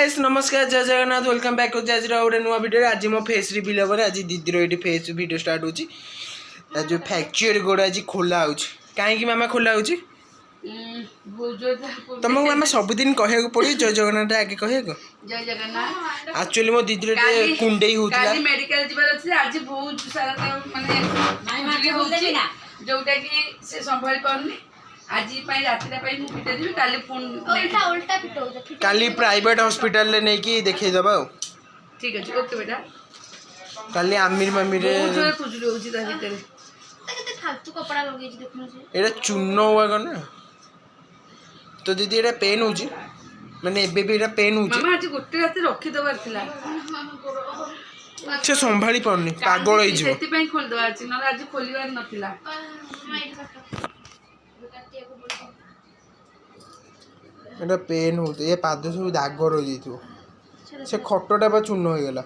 Guys नमस्कार जय Jagannath welcome back to आज गोटे नुआ वीडियो आज मो फेस रिवील हे आज दीदी ये फेस वीडियो स्टार्ट हो जो फैक्चुअल गोड़ आज खोला हो कहीं मामा खोला हो तुमको मामा सबुदिन कह पड़े जय जगन्नाथ आगे कह जय जगन्नाथ एक्चुअली मो दीदी कुंडे होता मेडिकल जीवार अच्छे आज बहुत सारा माने जोटा कि से संभाल पाउनी आज राति पिटा देवी काली फोन उल्टा उल्टा पिटो काली प्राइवेट हॉस्पिटल ले नहीं कि देखे दबा ठीक है ओके बेटा काली आमिर मामिर बहुत खुजली होची ता भीतर केते फालतू कपड़ा लगे छी देखनो से एटा चूर्ण हुआ ना तो दीदी एटा पेन होची माने एबे भी एटा पेन होची मामा आज गोटे राति रखी दबार थिला से संभाली पाउनी पागल होई जिवो सेति पई खोल दवा अछि न आज खोलिवार नथिला एटा पेन होते ये पाद सब दाग रही जाइथिबो से खटटा बा चूर्ण हो गेला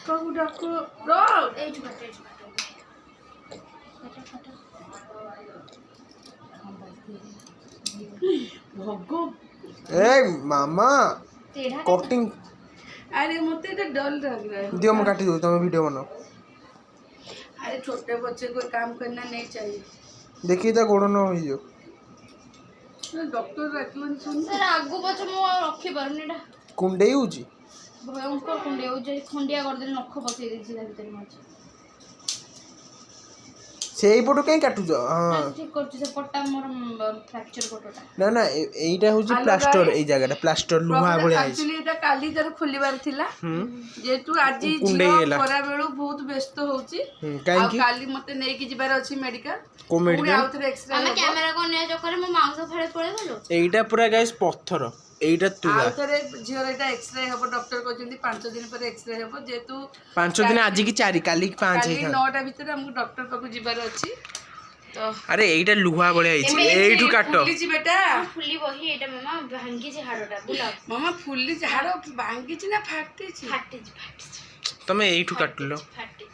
काकू डाको रो एज फटे भगो ए मामा टेढ़ा कटिंग अरे मते तो डर लग रहा है दियो मैं काटी दो तुम वीडियो बनाओ अरे छोटे बच्चे को काम करना नहीं चाहिए देखिए ता गोड़ न होई जो डॉक्टर रखलन सुन सर आगु पछ मो रखी परनेडा कुंडे होची भयंकर कुंडे हो जे खंडिया कर देले नख बसई देछि ता भीतर माछ सेई पटो कहीं काटु जो हां ठीक करछि से पट्टा मोर फ्रैक्चर पटोटा ना ना एईटा होची प्लास्टर एई जगह प्लास्टर लुहा भले आइछ एक्चुअली एटा काली जर खोलिबार थिला जेतु आज कुंडे गेला खरा बेलु बहुत व्यस्त होची काहे की काली मते नै की जिबार अछि मेडिकल को मेडिकल आउथरे एक्सरे हम कैमरा को ने चक्कर में मांस फाड़े पड़े गलो एईटा पूरा गाइस पत्थर एईटा तुला आउथरे झियर एटा एक्सरे हबो डॉक्टर कहचंदी 5 दिन पर एक्सरे हबो जेतु 5 दिन आज की 4 काली 5 काली है 9टा भीतर हमको डॉक्टर पाकु जिबार अछि तो अरे एईटा लुहा भले आइछ एईठु काटो फुलिची बेटा फुली बही एटा मामा भांगी जे हाडोटा बुला मामा फुल्ली झाड़ भांगी ना फाटी फाटी तमे एईठु काटलो फाटी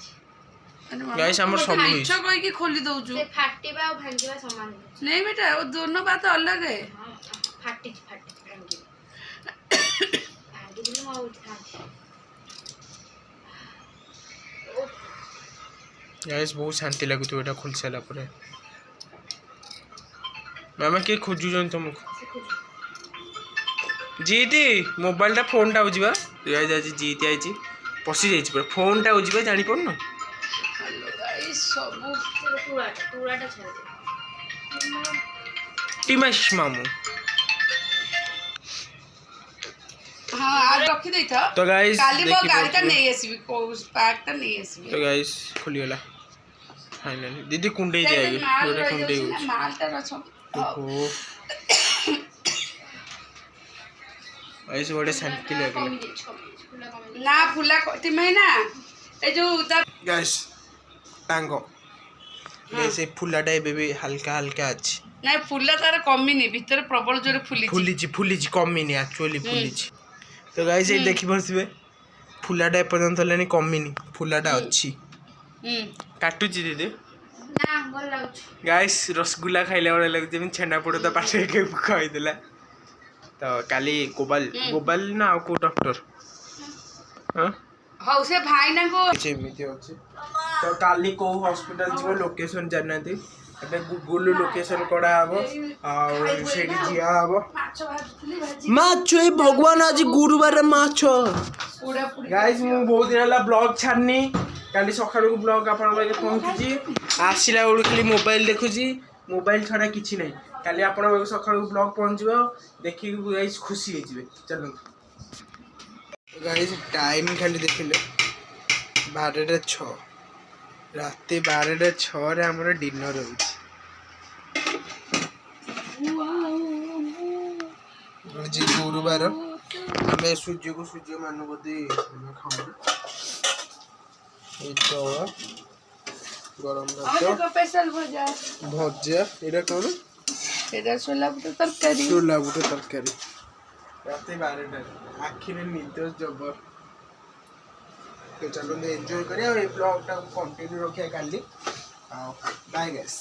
गाइस हमर सब होई अच्छा कोई की खोली दउजु से फाटीबा और भांगीबा समान नहीं बेटा वो दोनों बात अलग है फाटी भांगी भांगी दिले मो उठा गाइस बहुत शांति लागुतो एटा खुल साला परे मामा के खोजु जन तुमको जीती मोबाइल टा फोन टा होजिबा गाइस आज जीती आइची पसी जाइची पर फोन टा होजिबा जानि पड़ न गाइस सब टुराटा छाड़ टिमाश मामू हां आज रखी देई था तो गाइस काली मो गाड़ी का नहीं आसीबी को पार्ट टा नहीं आसीबी तो गाइस खुली गेला फाइनली दीदी कुंडे जाएगी गोटे कुंडे होची माल टा रछ ओहो गाइस बड़े शांति लागला ना फुला कति महीना ए जो गाइस टांगो जैसे फुलाटा बेबी हल्का हल्का अछि ना फुला तार कमी नहीं भीतर प्रबल जोरे फुलीची कमिनी एक्चुअली फुलीची तो गाइस ये देखि परसिबे फुलाटा एपर्यंत लेनी कमिनी फुलाटा अछि काटुची दीदी ना भल लागछ गाइस रसगुल्ला खाइला वाला लगते में छेना पड़ो तो पाटे के खाई देला तो काली गोपाल ना को डॉक्टर हां हाउ से भाई ना को एमिति अछि तो काली को हॉस्पिटल जीव लोकेशन जाननाती एबे गूगल लोकेशन कोडा हबो और सेडी जिया हबो माछ भाजली भाजी माछ ए भगवान आज गुरुवार माछ पूरा पूरा गाइस मु बहुत दिन हला ब्लॉग छाड़नी काली सकाळ को ब्लॉग आपन लगे पहुंचुजी आसिला उड़ खाली मोबाइल देखुजी मोबाइल छडा किछि नै काली आपन लगे सकाळ को ब्लॉग पहुंचबो देखि गाइस खुशी हे जिवे चलो गाइस टाइम खाली देखिले 12:06 रात 12:06 रे हमर डिनर होउछ आज गुरुवार हमें सूर्य को सूर्य मानु बोदी खाऊ तो गरम हमरे को स्पेशल भजा एटा कोन एदा सोला बुट तरकारी रात 12 आखि में नींद जबर तो चलो एंजॉय करिए और ये ब्लॉग टा कंटिन्यू रखिए काली बाय गाइस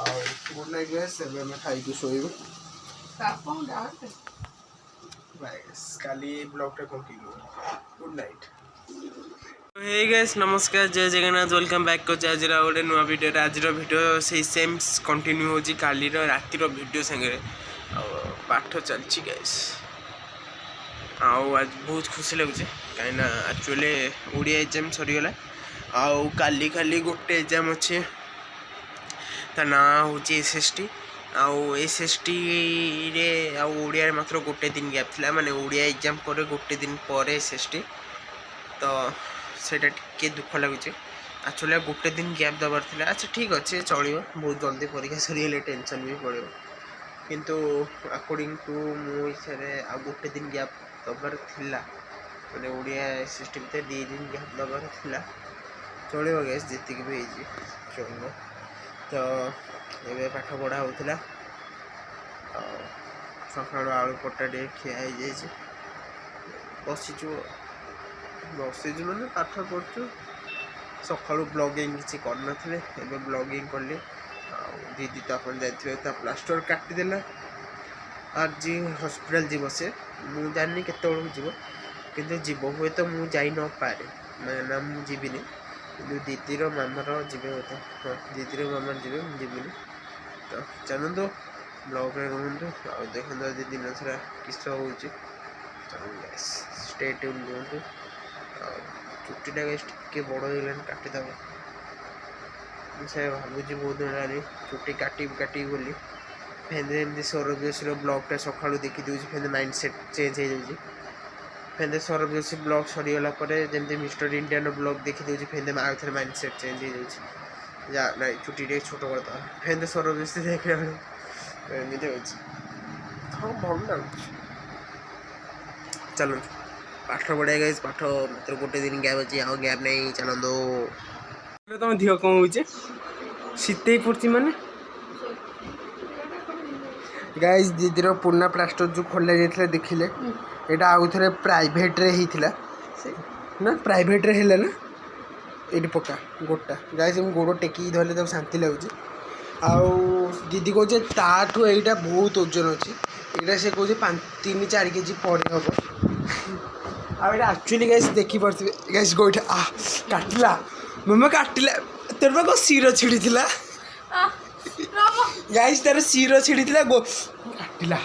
और गुड नाइट गाइस। मैं खाई को सोइबो। ବାଏ କାଲି ଏ ବ୍ଲଗ୍ଟା କଣ୍ଟିନ୍ୟୁ ଗୁଡ୍ ନାଇଟ୍। हे गाइस नमस्कार जय जगन्नाथ वेलकम बैक कर आज गोटे नुआ भिडियो आज भिडियो से सेम कंटिन्यू हो काली रातिर भिडियो सागे पाठ चलती गाइस आज बहुत खुशी लगुच कहीं एक्चुअली ओडिया एग्जाम सरीगला आउ काली खाली गोटे एग्जाम अच्छे ता ना हूँ SST आउ SST रे ओडिया मात्र गोटे दिन गैप थिला माने ओडिया एग्जाम पर गोटे दिन पर SST तो सेटा टिके दुख लगुच एक्चुअली गोटे दिन गैप दबार थिला। अच्छा ठीक अच्छे चलो बहुत जल्दी परीक्षा सरीगले टेंशन भी पड़ो किंतु अकॉर्डिंग टू मो हिसाब से आ गोटे दिन गैप दबार थिला माने ओडिया SST भीतर 2 दिन गैप दबार थिला चलो गैस जीतिक भी चलो तो ये पाठ पढ़ा होता सकाल आलू पटा टे खिया बसीचु बसीचु मैंने पाठ पढ़ु सका ब्लॉगिंग किसी कर ब्लॉगिंग कली दीदी तो आप जाते प्लास्टर काटिदेला आज हॉस्पिटल जीव से मुझे जानी केत जीव कि जीव हुए तो मुझे जाई न पारे ना मुझे जीविनी दीदीर मामार जीवे होता हाँ दीदीर मामार जीवे जीविनी तो चलते ब्लॉग में रुहतु आ देखो आज दिन सारा किस हो स्टे ट्यून रुहतु चुट्टीटा टे बड़ हो काटिदेव मुझे भावुँ बहुत दिन चुट्टी काटी बोली फेंदे एमती सौरभ जोशी ब्लॉगटा सका देखी दूसरी फेंदे माइंड सेट चेंज हो जाऊँगी फेंदे सौरभ जोशी ब्लॉग सरीगला जमी मिस्टर इंडियन ब्लॉग देखी दूसरी फेंदे आउ थे माइंड सेट चेंज हो जा ना चुट्टी टे छोट करता फेंदे सौरभ जोशी देखने एमती हो हाँ भल लगुच चलो पाठ पढ़ा गई पाठ मात्र गोटे दिन गैप अच्छी आउ गैप नहीं चलते तुम देह कौन हो शीत पड़ी माने गाइस दीदीर पुराना प्लास्टर जो खोल जाता देखिले यहाँ आउ थे प्राइवेट रे होता ना प्राइवेट रे है ना ये पक्का गोटा गाइस गोड़ टेकिक धरले तक शांति लगुच आउ दीदी कहे ताठू यहाँ बहुत ओजन अच्छी यहाँ से कहे 3-4 केजी पर हम आ एक्चुअली गाइस देखी पारे गाइस गोईठा काटला मम्मा काटला तेरे पाक शिर छिड़ी गाइस तार शिर छिड़ी काटला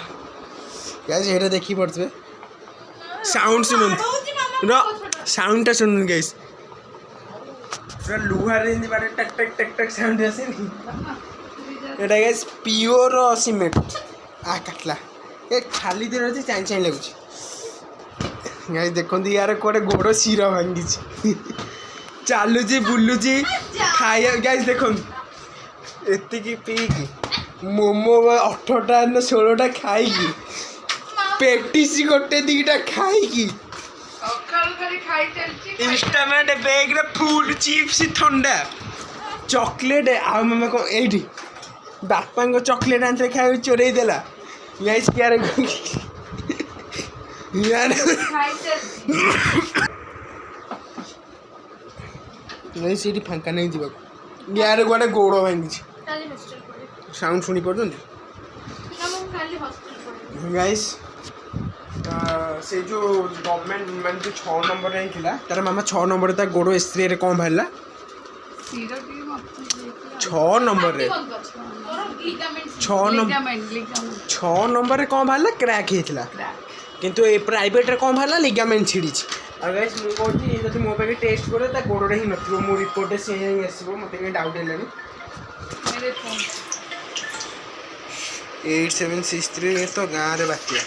गाइस ये देखी पारे साउंड सुन साउंडटा सुन गाइस पूरा लुहार बारे टक टक टक टक साउंड आसे ये गाइस प्योर सीमेंट काटला ये खाली दिन अच्छे चाई चाई लगुच गाइस देखो यार कौटे गोड़ शिर भांगी चलुची बुलुची खाया गाइस देखो एति पीकी मोमो 18टा 16टा खाई पेटिस गोटे 2टा खाई इंस्टामेंट बैग रे फुल चिप्स ठंडा चॉकलेट आ मामा को एठी बापा को चॉकलेट आंते खाई चोरई देला गाइस यार यार नहीं सीटी फांका नहीं जीवा यार गोटे गोड़ भांगी साउंड शुणी पार्टी गाइस से जो गवर्नमेंट मान जो 6 नंबर होता तार मामा 6 नंबर ता गोड़ एक्सरे रे कौन बाहर 6 नंबर रे 6 नंबर रे कौन बाहर क्रैक होता किंतु ए प्राइवेट रे कौन बाहर लिगामेंट छिड़ी गाइस मुझे कहूँ जब मो पाखे टेस्ट करे ता गोड़े ही नथिबो मो रिपोर्ट से ही आसो मत कहीं डाउट है 8763 तो गाँव रे बातिया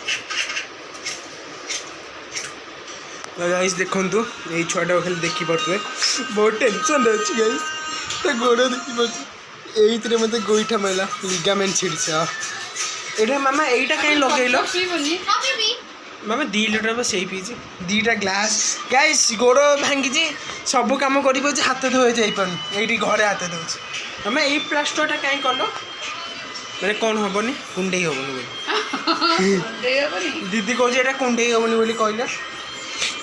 गाइस देखंतु ये छुआटा खाली देखी पारे बहुत टेंशन अच्छी गाइस तो गोड़ देखी पारे ये मत गोईठा मारा लिगामेंट छिड़ी एटा मामा एटा कहीं लगेल मामा 2 लीटर बस यही पीछे 2टा ग्लास गाइस गोड़ भांगी सब कम कर हाथ धोए जापार ये घरे हाथ धोचे मामा ये प्लास्टरटा कहीं कल मैंने कौन हेनी कुंडे हेनी दीदी कहे कुंडे हेनी कहला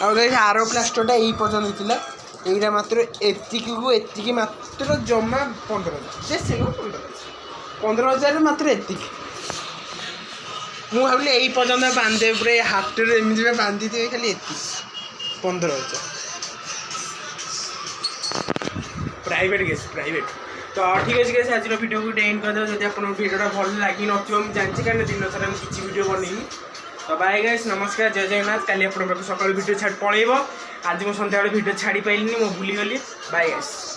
आ आर प्लास्टरटा यही पर्यटन होता यहाँ मात्र एतिक मात्र जमा 15,000 15,000 मात्र एतिक ମୁଁ ଭାବିଲି ଏଇ ପର୍ଯ୍ୟନ୍ତ ବାନ୍ଧିଦେବେ ପୁରା ଏ ହାତରେ ଏମିତି ବାନ୍ଧିଦେବେ ଖାଲି ଏତିକି 15,000 ପ୍ରାଇଭେଟ୍ ଗେସ୍ ପ୍ରାଇଭେଟ୍। ତ ଠିକ୍ ଅଛି ଗେସ୍ ଆଜିର ଭିଡ଼ିଓକୁ ଏଣ୍ଡ କରିଦେବା। ଯଦି ଆପଣଙ୍କ ଭିଡ଼ିଓଟା ଭଲ ଲାଗିନଥିବ ମୁଁ ଜାଣିଛି କାରଣ ଦିନ ସାରା ମୁଁ କିଛି ଭିଡ଼ିଓ ବନେଇନି। ତ ବାଏ ଗାଇସ୍ ନମସ୍କାର ଜୟ ଜଗନ୍ନାଥ। କାଲି ଆପଣଙ୍କ ପାଖକୁ ସକାଳୁ ଭିଡ଼ିଓ ଛାଡ଼ି ପଳେଇବ। ଆଜି ମୁଁ ସନ୍ଧ୍ୟାବେଳେ ଭିଡ଼ିଓ ଛାଡ଼ି ପାରିଲିନି ମୁଁ ଭୁଲିଗଲି। Bye guys.